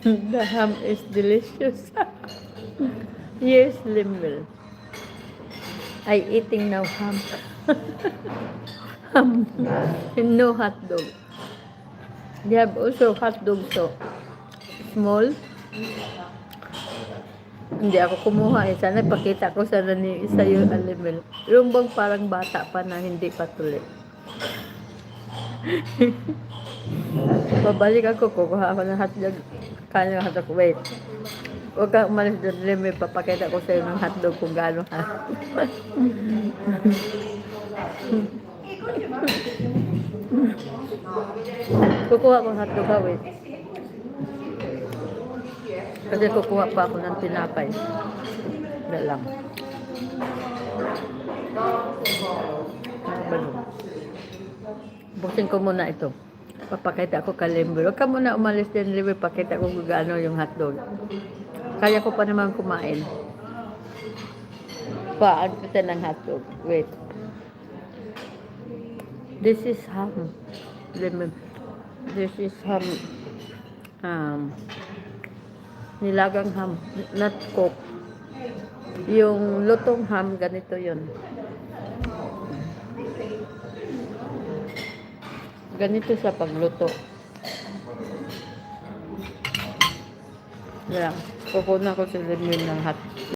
The ham is delicious. Yes, Limble. I eating now ham. Ham. No hot dog. They have also hot dog so small. Hindi ako kumuha eh. Sana pakita ko sana ni isa yung Limble. Yung bang parang bata pa na hindi patuloy. Babalik ako, kukuha ako ng hotdog. Kanya ng hotdog. Wait. Huwag kang umalis doon, Limbe. Papakita ko sa'yo ng hotdog kung gaano ha. Kukuha ko ng hotdog ha, wait. Kasi kukuha pa ako ng tinapay. Wala lang. Ano ba nun? Buksin ko muna ito. Papakita ko kay Limbe. Huwag ka muna umalis din, Limbe. Pakita ko kung gaano yung hotdog. Kaya ko pa naman kumain. Paan kita ng hotdog. Wait. This is ham. Limbe. This is ham. Nilagang ham. Not cooked. Yung lutong ham, ganito yun. Ganito sa pagluto. Yan. Kukunan ko si Limbe ng hot